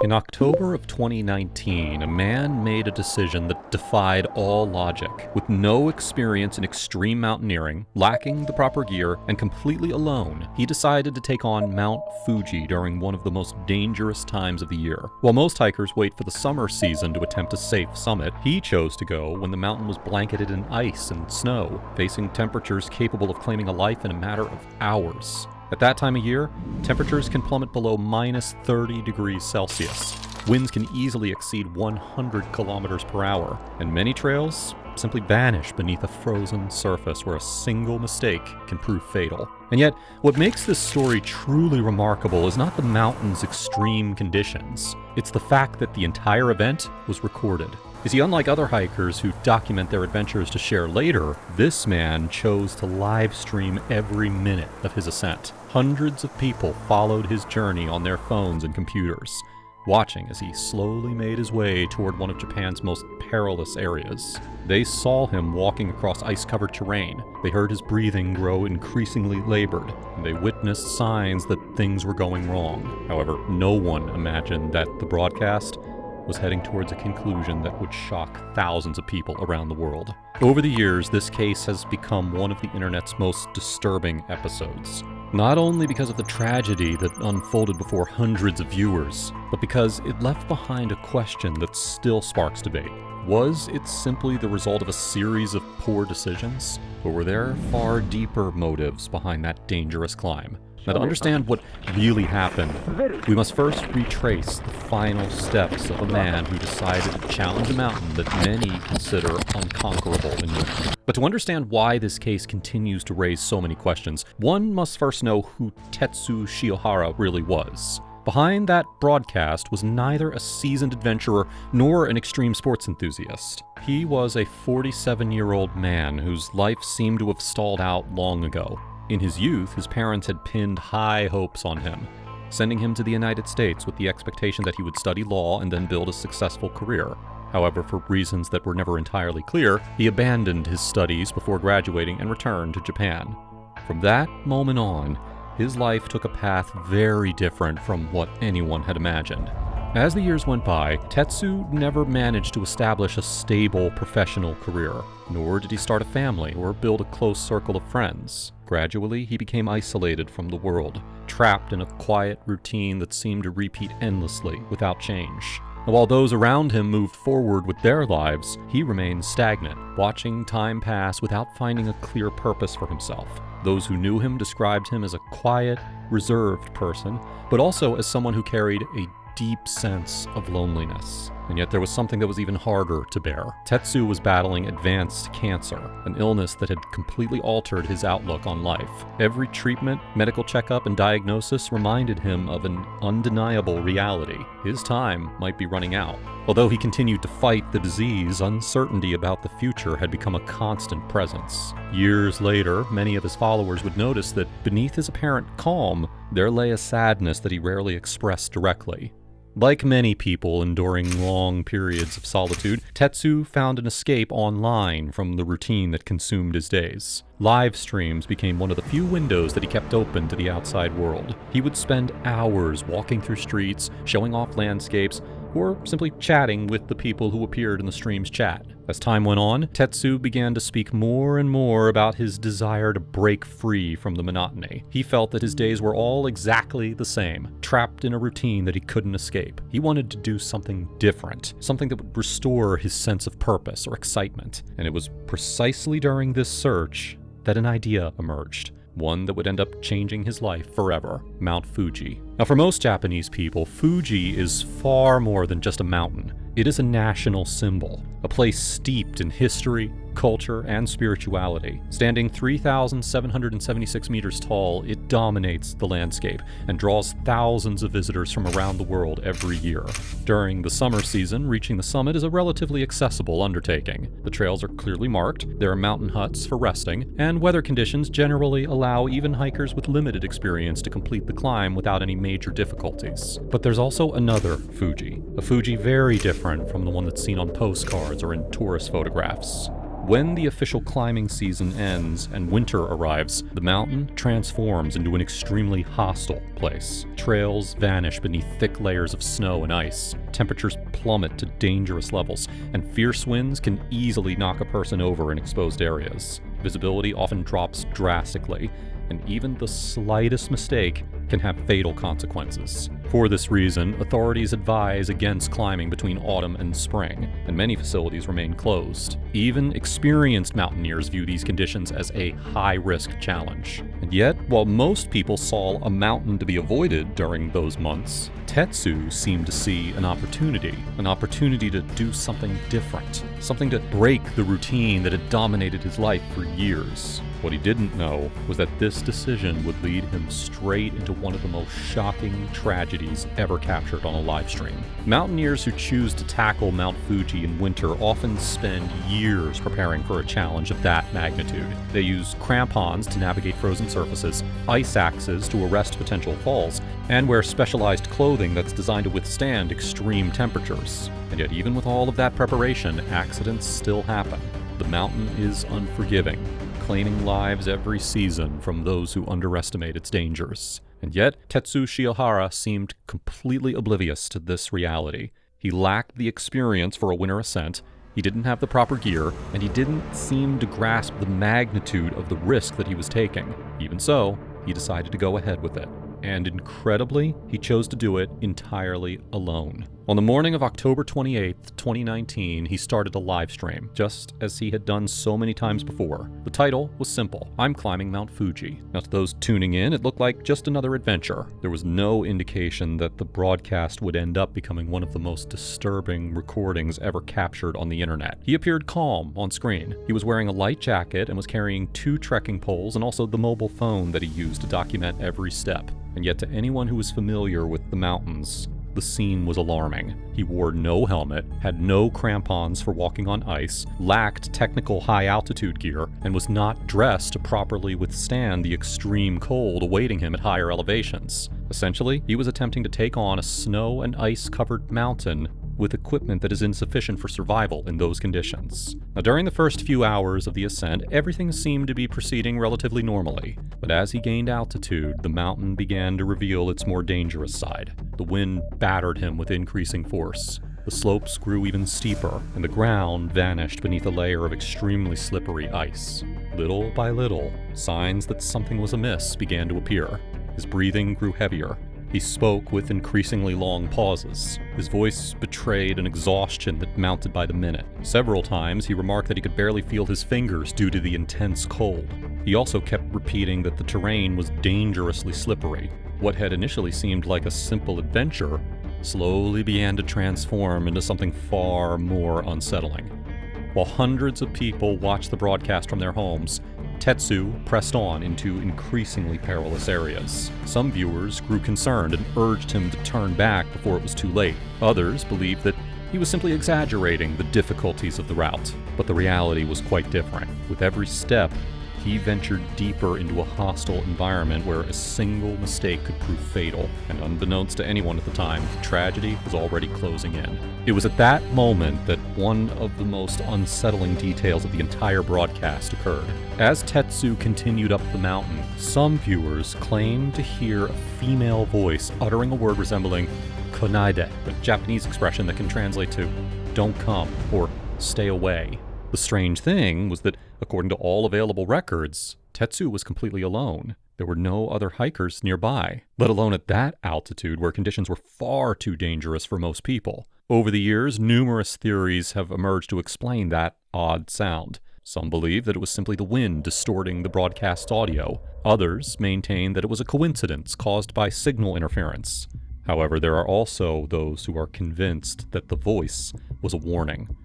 In October of 2019, a man made a decision that defied all logic. With no experience in extreme mountaineering, lacking the proper gear, and completely alone, he decided to take on Mount Fuji during one of the most dangerous times of the year. While most hikers wait for the summer season to attempt a safe summit, he chose to go when the mountain was blanketed in ice and snow, facing temperatures capable of claiming a life in a matter of hours. At that time of year, temperatures can plummet below minus 30 degrees Celsius. Winds can easily exceed 100 kilometers per hour, and many trails simply vanish beneath a frozen surface where a single mistake can prove fatal. And yet, what makes this story truly remarkable is not the mountain's extreme conditions. It's the fact that the entire event was recorded. You see, unlike other hikers who document their adventures to share later, this man chose to live stream every minute of his ascent. Hundreds of people followed his journey on their phones and computers, watching as he slowly made his way toward one of Japan's most perilous areas. They saw him walking across ice-covered terrain. They heard his breathing grow increasingly labored, and they witnessed signs that things were going wrong. However, no one imagined that the broadcast was heading towards a conclusion that would shock thousands of people around the world. Over the years, this case has become one of the internet's most disturbing episodes. Not only because of the tragedy that unfolded before hundreds of viewers, but because it left behind a question that still sparks debate. Was it simply the result of a series of poor decisions? Or were there far deeper motives behind that dangerous climb? Now, to understand what really happened, we must first retrace the final steps of a man who decided to challenge a mountain that many consider unconquerable in Europe. But to understand why this case continues to raise so many questions, one must first know who Tetsu Shiohara really was. Behind that broadcast was neither a seasoned adventurer nor an extreme sports enthusiast. He was a 47-year-old man whose life seemed to have stalled out long ago. In his youth, his parents had pinned high hopes on him, sending him to the United States with the expectation that he would study law and then build a successful career. However, for reasons that were never entirely clear, he abandoned his studies before graduating and returned to Japan. From that moment on, his life took a path very different from what anyone had imagined. As the years went by, Tetsu never managed to establish a stable professional career, nor did he start a family or build a close circle of friends. Gradually, he became isolated from the world, trapped in a quiet routine that seemed to repeat endlessly without change. And while those around him moved forward with their lives, he remained stagnant, watching time pass without finding a clear purpose for himself. Those who knew him described him as a quiet, reserved person, but also as someone who carried a deep sense of loneliness. And yet there was something that was even harder to bear. Tetsu was battling advanced cancer, an illness that had completely altered his outlook on life. Every treatment, medical checkup, and diagnosis reminded him of an undeniable reality. His time might be running out. Although he continued to fight the disease, uncertainty about the future had become a constant presence. Years later, many of his followers would notice that beneath his apparent calm, there lay a sadness that he rarely expressed directly. Like many people enduring long periods of solitude, Tetsu found an escape online from the routine that consumed his days. Live streams became one of the few windows that he kept open to the outside world. He would spend hours walking through streets, showing off landscapes, or simply chatting with the people who appeared in the stream's chat. As time went on, Tetsu began to speak more and more about his desire to break free from the monotony. He felt that his days were all exactly the same, trapped in a routine that he couldn't escape. He wanted to do something different, something that would restore his sense of purpose or excitement. And it was precisely during this search that an idea emerged. One that would end up changing his life forever: Mount Fuji. Now, for most Japanese people, Fuji is far more than just a mountain. It is a national symbol, a place steeped in history, culture, and spirituality. Standing 3,776 meters tall, it dominates the landscape and draws thousands of visitors from around the world every year. During the summer season, reaching the summit is a relatively accessible undertaking. The trails are clearly marked, there are mountain huts for resting, and weather conditions generally allow even hikers with limited experience to complete the climb without any major difficulties. But there's also another Fuji, a Fuji very different from the one that's seen on postcards or in tourist photographs. When the official climbing season ends and winter arrives, the mountain transforms into an extremely hostile place. Trails vanish beneath thick layers of snow and ice. Temperatures plummet to dangerous levels, and fierce winds can easily knock a person over in exposed areas. Visibility often drops drastically, and even the slightest mistake can have fatal consequences. For this reason, authorities advise against climbing between autumn and spring, and many facilities remain closed. Even experienced mountaineers view these conditions as a high-risk challenge. And yet, while most people saw a mountain to be avoided during those months, Tetsu seemed to see an opportunity to do something different, something to break the routine that had dominated his life for years. What he didn't know was that this decision would lead him straight into one of the most shocking tragedies ever captured on a live stream. Mountaineers who choose to tackle Mount Fuji in winter often spend years preparing for a challenge of that magnitude. They use crampons to navigate frozen surfaces, ice axes to arrest potential falls, and wear specialized clothing that's designed to withstand extreme temperatures. And yet, even with all of that preparation, accidents still happen. The mountain is unforgiving, claiming lives every season from those who underestimate its dangers. And yet, Tetsu Shiohara seemed completely oblivious to this reality. He lacked the experience for a winter ascent, he didn't have the proper gear, and he didn't seem to grasp the magnitude of the risk that he was taking. Even so, he decided to go ahead with it. And incredibly, he chose to do it entirely alone. On the morning of October 28th, 2019, he started a live stream, just as he had done so many times before. The title was simple: I'm climbing Mount Fuji. Now, to those tuning in, it looked like just another adventure. There was no indication that the broadcast would end up becoming one of the most disturbing recordings ever captured on the internet. He appeared calm on screen. He was wearing a light jacket and was carrying 2 trekking poles and also the mobile phone that he used to document every step. And yet, to anyone who was familiar with the mountains, the scene was alarming. He wore no helmet, had no crampons for walking on ice, lacked technical high-altitude gear, and was not dressed to properly withstand the extreme cold awaiting him at higher elevations. Essentially, he was attempting to take on a snow and ice-covered mountain with equipment that is insufficient for survival in those conditions. Now, during the first few hours of the ascent, everything seemed to be proceeding relatively normally. But as he gained altitude, the mountain began to reveal its more dangerous side. The wind battered him with increasing force. The slopes grew even steeper, and the ground vanished beneath a layer of extremely slippery ice. Little by little, signs that something was amiss began to appear. His breathing grew heavier. He spoke with increasingly long pauses. His voice betrayed an exhaustion that mounted by the minute. Several times he remarked that he could barely feel his fingers due to the intense cold. He also kept repeating that the terrain was dangerously slippery. What had initially seemed like a simple adventure slowly began to transform into something far more unsettling. While hundreds of people watched the broadcast from their homes, Tetsu pressed on into increasingly perilous areas. Some viewers grew concerned and urged him to turn back before it was too late. Others believed that he was simply exaggerating the difficulties of the route. But the reality was quite different. With every step, he ventured deeper into a hostile environment where a single mistake could prove fatal. And unbeknownst to anyone at the time, tragedy was already closing in. It was at that moment that one of the most unsettling details of the entire broadcast occurred. As Tetsu continued up the mountain, some viewers claimed to hear a female voice uttering a word resembling konaide, a Japanese expression that can translate to "don't come" or "stay away." The strange thing was that, according to all available records, Tetsu was completely alone. There were no other hikers nearby, let alone at that altitude where conditions were far too dangerous for most people. Over the years, numerous theories have emerged to explain that odd sound. Some believe that it was simply the wind distorting the broadcast audio. Others maintain that it was a coincidence caused by signal interference. However, there are also those who are convinced that the voice was a warning,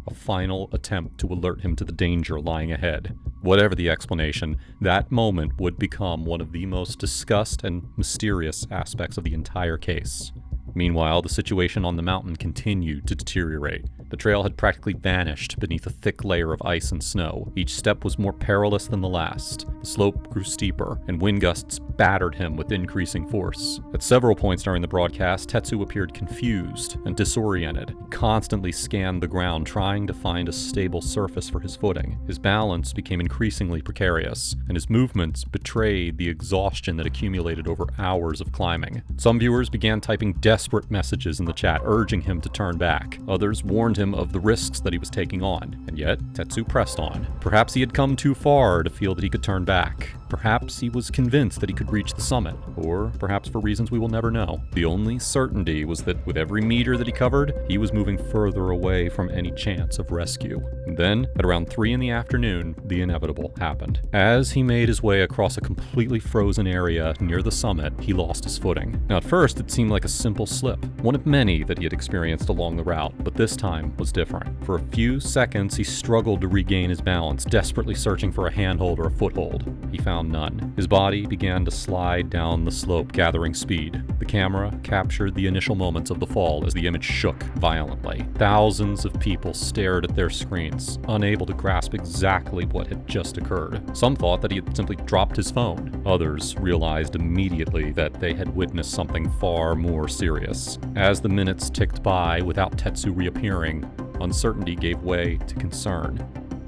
a final attempt to alert him to the danger lying ahead. Whatever the explanation, that moment would become one of the most discussed and mysterious aspects of the entire case. Meanwhile, the situation on the mountain continued to deteriorate. The trail had practically vanished beneath a thick layer of ice and snow. Each step was more perilous than the last. The slope grew steeper, and wind gusts battered him with increasing force. At several points during the broadcast, Tetsu appeared confused and disoriented. He constantly scanned the ground, trying to find a stable surface for his footing. His balance became increasingly precarious, and his movements betrayed the exhaustion that accumulated over hours of climbing. Some viewers began typing desperate messages in the chat, urging him to turn back. Others warned him of the risks that he was taking on, and yet Tetsu pressed on. Perhaps he had come too far to feel that he could turn back. Perhaps he was convinced that he could reach the summit, or perhaps for reasons we will never know. The only certainty was that with every meter that he covered, he was moving further away from any chance of rescue. And then, at around 3 in the afternoon, the inevitable happened. As he made his way across a completely frozen area near the summit, he lost his footing. Now, at first, it seemed like a simple slip, one of many that he had experienced along the route, but this time was different. For a few seconds, he struggled to regain his balance, desperately searching for a handhold or a foothold. He found none. His body began to slide down the slope, gathering speed. The camera captured the initial moments of the fall as the image shook violently. Thousands of people stared at their screens, unable to grasp exactly what had just occurred. Some thought that he had simply dropped his phone. Others realized immediately that they had witnessed something far more serious. As the minutes ticked by without Tetsu reappearing, uncertainty gave way to concern.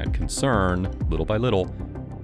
And concern, little by little,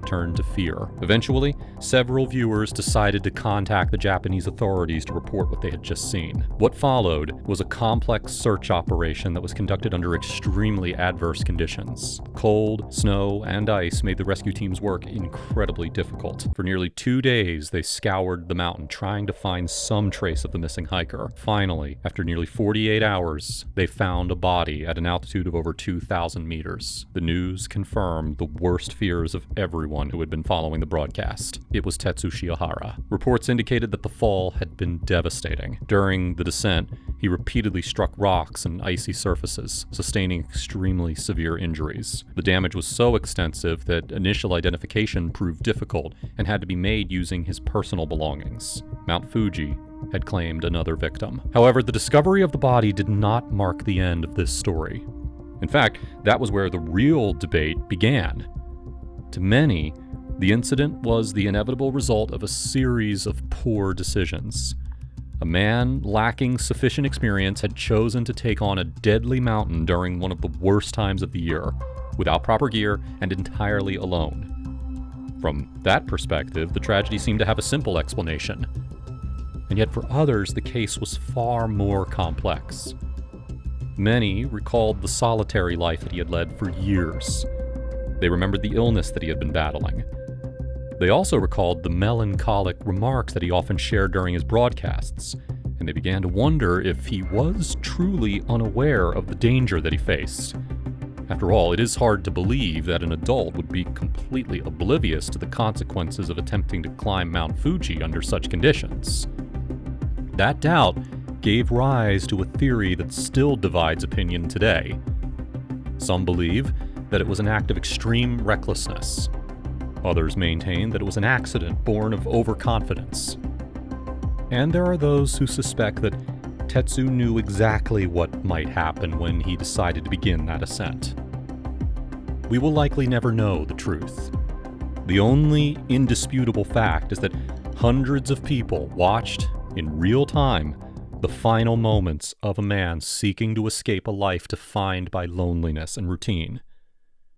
turned to fear. Eventually, several viewers decided to contact the Japanese authorities to report what they had just seen. What followed was a complex search operation that was conducted under extremely adverse conditions. Cold, snow, and ice made the rescue team's work incredibly difficult. For nearly 2 days, they scoured the mountain, trying to find some trace of the missing hiker. Finally, after nearly 48 hours, they found a body at an altitude of over 2,000 meters. The news confirmed the worst fears of everyone who had been following the broadcast. It was Tetsu Shiohara. Reports indicated that the fall had been devastating. During the descent, he repeatedly struck rocks and icy surfaces, sustaining extremely severe injuries. The damage was so extensive that initial identification proved difficult and had to be made using his personal belongings. Mount Fuji had claimed another victim. However, the discovery of the body did not mark the end of this story. In fact, that was where the real debate began. To many, the incident was the inevitable result of a series of poor decisions. A man lacking sufficient experience had chosen to take on a deadly mountain during one of the worst times of the year, without proper gear and entirely alone. From that perspective, the tragedy seemed to have a simple explanation. And yet for others, the case was far more complex. Many recalled the solitary life that he had led for years. They remembered the illness that he had been battling. They also recalled the melancholic remarks that he often shared during his broadcasts, and they began to wonder if he was truly unaware of the danger that he faced. After all, it is hard to believe that an adult would be completely oblivious to the consequences of attempting to climb Mount Fuji under such conditions. That doubt gave rise to a theory that still divides opinion today. Some believe that it was an act of extreme recklessness. Others maintain that it was an accident born of overconfidence. And there are those who suspect that Tetsu knew exactly what might happen when he decided to begin that ascent. We will likely never know the truth. The only indisputable fact is that hundreds of people watched, in real time, the final moments of a man seeking to escape a life defined by loneliness and routine.